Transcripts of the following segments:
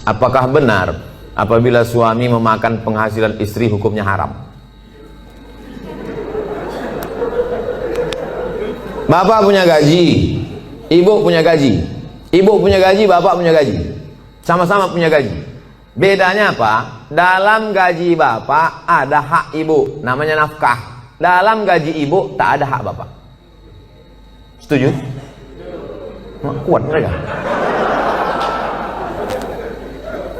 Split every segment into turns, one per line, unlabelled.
Apakah benar apabila suami memakan penghasilan istri hukumnya haram? Bapak punya gaji, ibu punya gaji. Ibu punya gaji, bapak punya gaji. Sama-sama punya gaji. Bedanya apa? Dalam gaji bapak ada hak ibu, namanya nafkah. Dalam gaji ibu tak ada hak bapak. Setuju? Kuat mereka.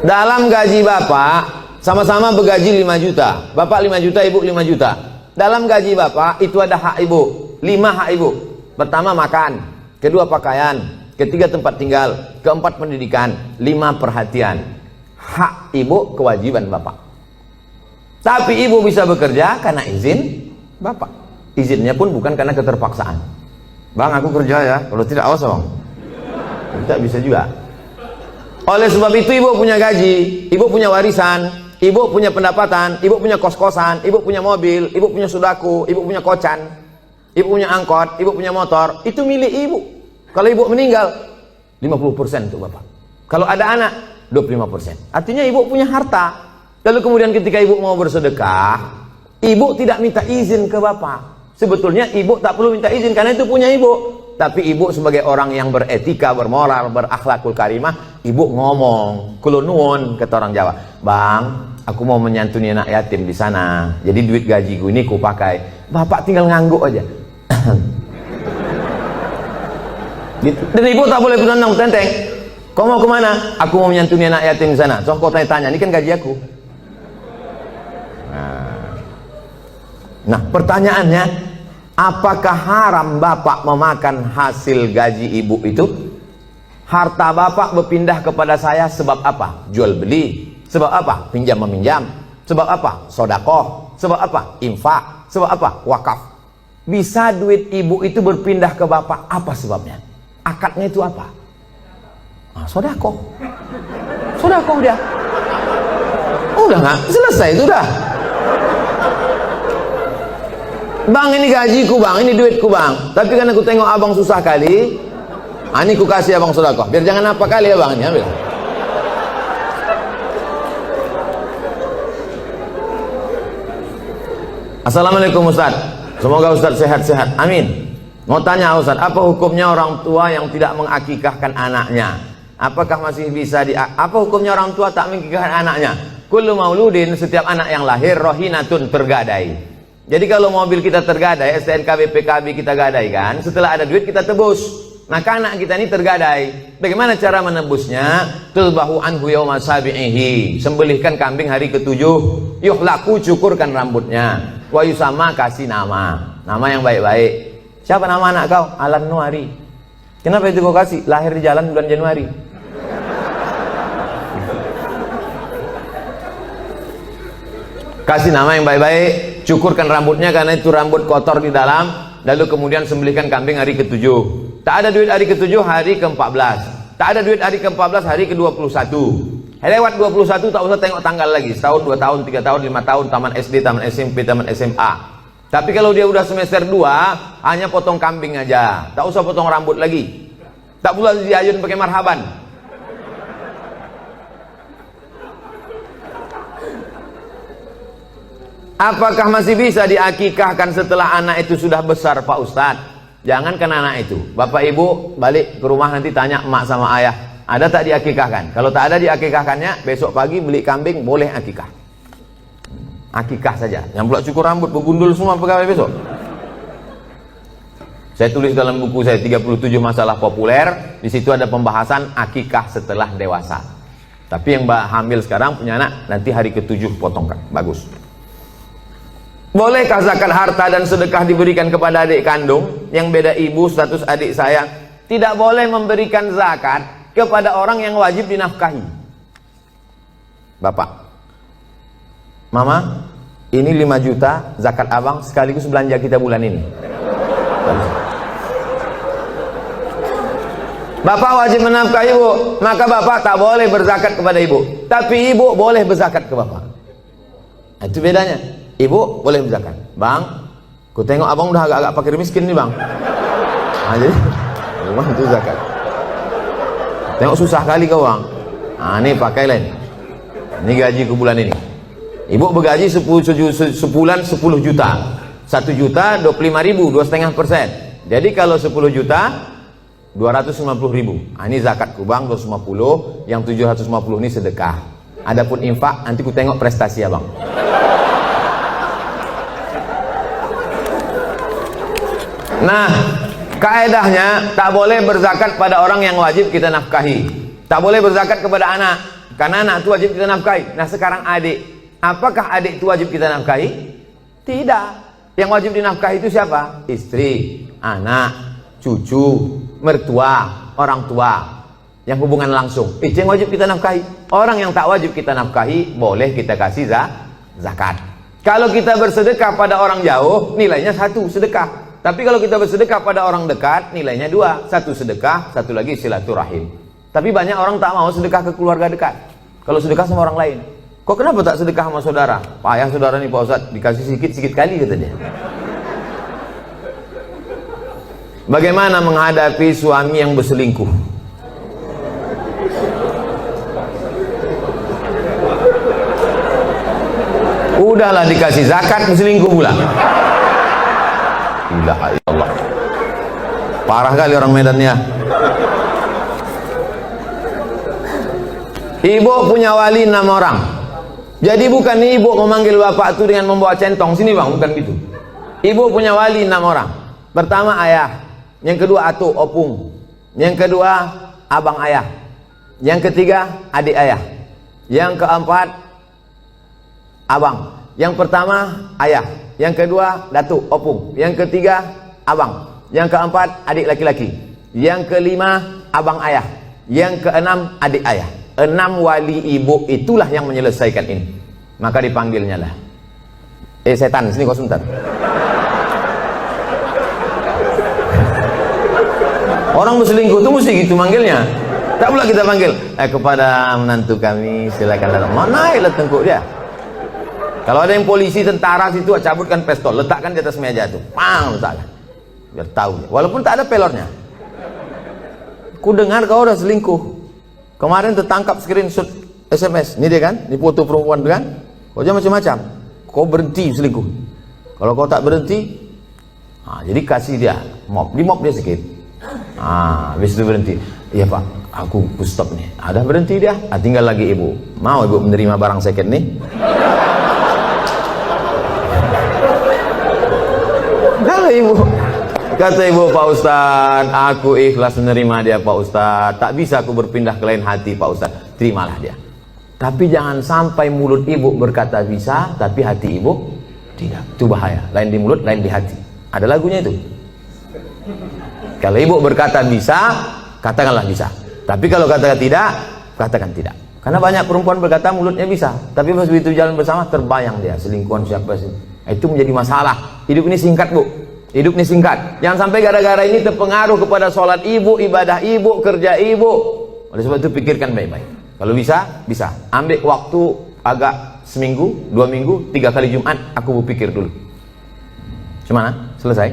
Dalam gaji bapak sama-sama bergaji 5 juta. Bapak 5 juta, ibu 5 juta. Dalam gaji bapak itu ada hak ibu. 5 hak ibu. Pertama makan, kedua pakaian, ketiga tempat tinggal, keempat pendidikan, 5 perhatian. Hak ibu kewajiban bapak. Tapi ibu bisa bekerja karena izin bapak. Izinnya pun bukan karena keterpaksaan. Bang, aku kerja ya, kalau tidak awas bang. Tidak bisa juga. Oleh sebab itu ibu punya gaji, ibu punya warisan, ibu punya pendapatan, ibu punya kos-kosan, ibu punya mobil, ibu punya sudaku, ibu punya kocan, ibu punya angkot, ibu punya motor. Itu milik ibu. Kalau ibu meninggal 50% untuk bapak. Kalau ada anak 25%. Artinya ibu punya harta. Lalu kemudian ketika ibu mau bersedekah, ibu tidak minta izin ke bapak. Sebetulnya ibu tak perlu minta izin karena itu punya ibu. Tapi ibu sebagai orang yang beretika, bermoral, berakhlakul karimah, ibu ngomong, kulo nuwun, kata orang Jawa, bang, aku mau menyantuni anak yatim di sana. Jadi duit gajiku ini ku pakai. Bapak tinggal ngangguk aja. Dan ibu tak boleh bertentang tenteng. Kau mau kemana? Aku mau menyantuni anak yatim di sana. So kau tanya-tanya, ini kan gaji aku. Nah, pertanyaannya, apakah haram bapak memakan hasil gaji ibu itu? Harta bapak berpindah kepada saya sebab apa? Jual beli. Sebab apa? Pinjam meminjam. Sebab apa? Sodakoh. Sebab apa? Infak. Sebab apa? Wakaf. Bisa duit ibu itu berpindah ke bapak, apa sebabnya? Akadnya itu apa? Sodakoh. Sodakoh dia. Udah nggak? Selesai itu dah. Bang, ini gajiku bang, ini duitku bang. Tapi kan aku tengok abang susah kali, ini ku kasih abang sodakoh. Biar jangan apa kali ya bang, ini ambil. Assalamualaikum Ustaz. Semoga Ustaz sehat-sehat. Amin. Mau tanya Ustaz, apa hukumnya orang tua yang tidak mengakikahkan anaknya? Apakah masih bisa apa hukumnya orang tua tak mengakikahkan anaknya? Kullu mauludin, setiap anak yang lahir rohinatun, tergadai. Jadi kalau mobil kita tergadai, STNK BPKB kita gadaikan, setelah ada duit kita tebus. Maka anak kita ini tergadai. Bagaimana cara menebusnya? Tulbahu anhu yawma sabi'ihi. Sembelihkan kambing hari ke-7. Yuhlaku, cukurkan rambutnya. Wa yusama, kasih nama. Nama yang baik-baik. Siapa nama anak kau? Alan Nuari. Kenapa itu kau kasih? Lahir di jalan bulan Januari. Kasih nama yang baik-baik, cukurkan rambutnya karena itu rambut kotor di dalam, lalu kemudian sembelihkan kambing hari ke-7. Tak ada duit hari ke-7, hari ke-14. Tak ada duit hari ke-14, hari ke-21. Lewat 21 tak usah tengok tanggal lagi. Setahun, 2 tahun, 3 tahun, 5 tahun, taman SD, taman SMP, taman SMA. Tapi kalau dia udah semester 2, hanya potong kambing aja. Tak usah potong rambut lagi. Tak pula diayun pakai marhaban. Apakah masih bisa diakikahkan setelah anak itu sudah besar Pak Ustadz? Jangankan anak itu, bapak ibu balik ke rumah nanti tanya emak sama ayah, ada tak diakikahkan? Kalau tak ada diakikahkannya, besok pagi beli kambing, boleh akikah. Akikah saja, yang pula cukur rambut, begundul semua pegawai besok. Saya tulis dalam buku saya 37 masalah populer, di situ ada pembahasan akikah setelah dewasa. Tapi yang hamil sekarang punya anak, nanti hari ke-7 potongkan, bagus. Bolehkah zakat harta dan sedekah diberikan kepada adik kandung yang beda ibu status adik saya? Tidak boleh memberikan zakat kepada orang yang wajib dinafkahi. Bapak, Mama, ini 5 juta zakat abang sekaligus belanja kita bulan ini. Bapak wajib menafkahi ibu, maka bapak tak boleh berzakat kepada ibu. Tapi ibu boleh berzakat ke bapak. Itu bedanya. Ibu boleh berzakat. Bang, ku tengok abang udah agak-agak fakir miskin nih bang. Nah, jadi bang itu zakat. Tengok susah kali kau bang. Nah, ini pakailah ini. Ini gajiku bulan ini. Ibu bergaji sebulan 10 juta. 1 juta 25.000, 2,5%. Jadi kalau 10 juta 250.000. Nah, ini zakatku bang 250, yang 750 ini sedekah. Adapun infak nanti ku tengok prestasi abang. Nah, kaedahnya tak boleh berzakat pada orang yang wajib kita nafkahi. Tak boleh berzakat kepada anak, karena anak itu wajib kita nafkahi. Nah sekarang adik, apakah adik itu wajib kita nafkahi? Tidak. Yang wajib dinafkahi itu siapa? Istri, anak, cucu, mertua, orang tua, yang hubungan langsung. Itu yang wajib kita nafkahi. Orang yang tak wajib kita nafkahi boleh kita kasih zakat. Kalau kita bersedekah pada orang jauh, nilainya 1 sedekah. Tapi kalau kita bersedekah pada orang dekat, nilainya 2. 1 sedekah, 1 lagi silaturahim. Tapi banyak orang tak mau sedekah ke keluarga dekat. Kalau sedekah sama orang lain, kok kenapa tak sedekah sama saudara? Payah saudara nih Pak Ustadz, dikasih sikit-sikit kali katanya. Bagaimana menghadapi suami yang berselingkuh? Udahlah dikasih zakat, berselingkuh pula. Ilaha illallah. Parah kali orang Medannya. Ibu punya wali 6 orang. Jadi bukan ibu memanggil bapak itu dengan membawa centong. Sini bang, bukan gitu. Ibu punya wali 6 orang. Pertama ayah, yang kedua atuk opung, yang kedua abang ayah, yang ketiga adik ayah, yang keempat abang. Yang pertama ayah, yang kedua datuk opung, yang ketiga abang, yang keempat adik laki-laki, yang kelima abang ayah, yang keenam adik ayah. 6 wali ibu itulah yang menyelesaikan ini. Maka dipanggilnya lah, setan sini kau sebentar. Orang berselingkuh itu mesti gitu manggilnya. Tak pula kita panggil kepada menantu kami silakan datang. Mana tengkuk dia. Kalau ada yang polisi, tentara situ, cabutkan pistol, letakkan di atas meja itu, pang, letakkan, biar tahu. Walaupun tak ada pelornya. Ku dengar kau udah selingkuh. Kemarin tertangkap screenshot SMS. Ini dia kan, ini foto perempuan kan. Kau jangan macam-macam. Kau berhenti selingkuh. Kalau kau tak berhenti, jadi kasih dia mop, di mop dia sedikit. Habis itu berhenti. Iya pak, aku stop nih. Ada berhenti dia. Tinggal lagi ibu. Mau ibu menerima barang second nih? Ibu, kata ibu, Pak Ustadz, aku ikhlas menerima dia Pak Ustadz, tak bisa aku berpindah ke lain hati Pak Ustadz, terimalah dia. Tapi jangan sampai mulut ibu berkata bisa, tapi hati ibu tidak. Itu bahaya, lain di mulut, lain di hati. Ada lagunya itu. Kalau ibu berkata bisa, katakanlah bisa. Tapi kalau katakan tidak, katakan tidak. Karena banyak perempuan berkata mulutnya bisa, tapi pas begitu jalan bersama terbayang dia selingkuhan siapa sih. Itu menjadi masalah. Hidup ini singkat bu. Hidup ini singkat. Jangan sampai gara-gara ini terpengaruh kepada sholat ibu, ibadah ibu, kerja ibu. Oleh sebab itu pikirkan baik-baik. Kalau bisa, bisa. Ambil waktu agak seminggu, 2 minggu, 3 kali Jumat, aku berpikir dulu. Gimana? Selesai?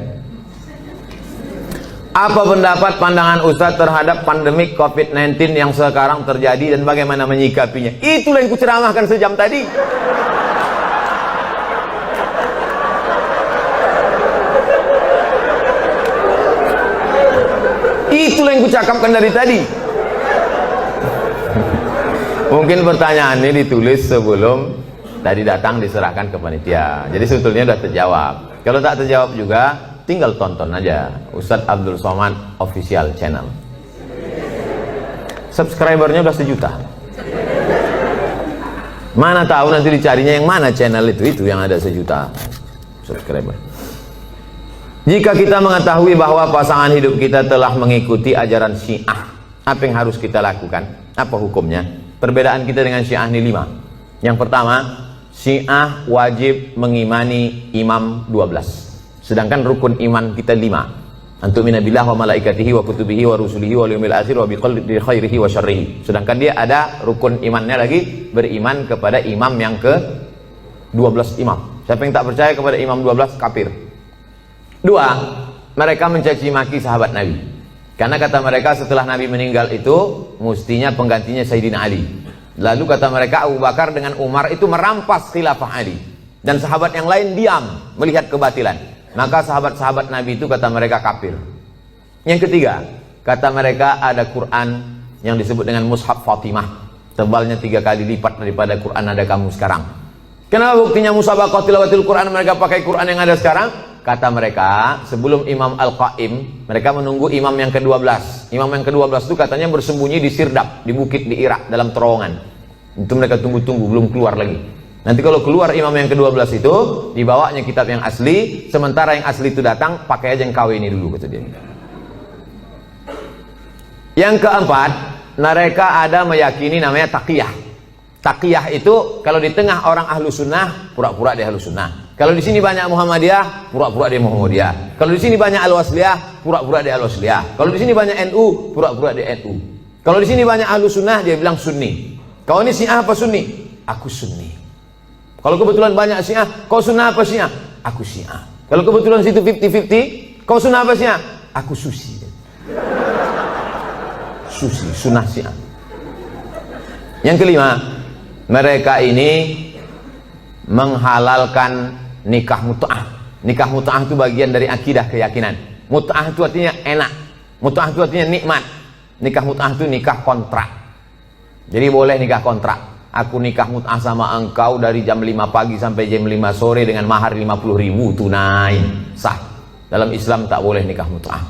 Apa pendapat pandangan Ustadz terhadap pandemik COVID-19 yang sekarang terjadi dan bagaimana menyikapinya? Itulah yang kuceramahkan sejam tadi. Itulah yang kucakapkan dari tadi. Mungkin pertanyaan ini ditulis sebelum tadi datang diserahkan ke panitia. Jadi sebetulnya sudah terjawab. Kalau tak terjawab juga, tinggal tonton aja Ustadz Abdul Somad Official Channel. Subscribernya udah 1 juta. Mana tahu nanti dicarinya yang mana channel itu yang ada 1 juta subscriber. Jika kita mengetahui bahwa pasangan hidup kita telah mengikuti ajaran Syiah, apa yang harus kita lakukan? Apa hukumnya? Perbedaan kita dengan Syiah ini 5. Yang pertama, Syiah wajib mengimani imam 12. Sedangkan rukun iman kita 5. Antumina billah wa malaikatihi wa kutubihi wa rusulihi wa yaumil akhir wa biqadri khairihi wa syarrihi. Sedangkan dia ada rukun imannya lagi, beriman kepada imam yang ke 12 imam. Siapa yang tak percaya kepada imam 12 kafir. 2, mereka mencaci maki sahabat Nabi. Karena kata mereka setelah Nabi meninggal itu mestinya penggantinya Sayyidina Ali. Lalu kata mereka Abu Bakar dengan Umar itu merampas khilafah Ali, dan sahabat yang lain diam melihat kebatilan. Maka sahabat-sahabat Nabi itu kata mereka kafir. Yang ketiga, kata mereka ada Quran yang disebut dengan Mushaf Fatimah, tebalnya 3 kali lipat daripada Quran ada kamu sekarang. Kenapa buktinya musabaqah tilawatil Quran mereka pakai Quran yang ada sekarang? Kata mereka, sebelum Imam Al-Qaim, mereka menunggu imam yang ke-12. Imam yang ke-12 itu katanya bersembunyi di Sirdab, di bukit di Irak, dalam terowongan. Itu mereka tunggu-tunggu, belum keluar lagi. Nanti kalau keluar imam yang ke-12 itu, dibawanya kitab yang asli, sementara yang asli itu datang, pakai aja yang KW ini dulu, kata dia. Yang keempat, mereka ada meyakini namanya taqiyah. Taqiyah itu, kalau di tengah orang ahlu sunnah, pura-pura dia ahlu sunnah. Kalau di sini banyak Muhammadiyah, pura-pura dia Muhammadiyah. Kalau di sini banyak Al-Wasliyah, pura-pura dia Al-Wasliyah. Kalau di sini banyak NU, pura-pura dia NU. Kalau di sini banyak ahlu sunnah, dia bilang Sunni. Kau ini Syiah apa Sunni? Aku Sunni. Kalau kebetulan banyak Syiah, kau sunnah apa Syiah? Aku Syiah. Kalau kebetulan situ 50-50, kau sunnah apa Syiah? Aku Susi. Susi, sunnah Syiah. Yang kelima, mereka ini menghalalkan nikah mut'ah. Nikah mut'ah itu bagian dari akidah keyakinan. Mut'ah itu artinya enak, mut'ah itu artinya nikmat. Nikah mut'ah itu nikah kontrak. Jadi boleh nikah kontrak. Aku nikah mut'ah sama engkau dari jam 5 pagi sampai jam 5 sore dengan mahar 50.000 tunai, sah. Dalam Islam tak boleh nikah mut'ah.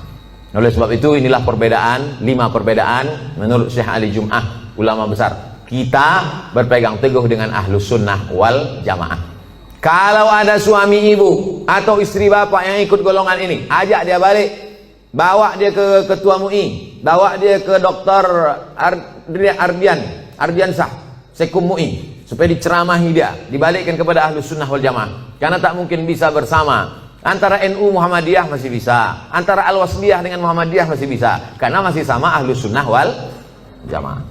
Oleh sebab itu inilah perbedaan, 5 perbedaan menurut Syekh Ali Jum'ah, ulama besar. Kita berpegang teguh dengan ahlus sunnah wal jamaah. Kalau ada suami ibu atau istri bapak yang ikut golongan ini, ajak dia balik, bawa dia ke ketua MUI, bawa dia ke dokter Ardiansah Sekum MUI, supaya diceramahi dia, dibalikkan kepada ahlus sunnah wal jamaah. Karena tak mungkin bisa bersama. Antara NU Muhammadiyah masih bisa, antara Al-Wasliyah dengan Muhammadiyah masih bisa, karena masih sama ahlus sunnah wal jamaah.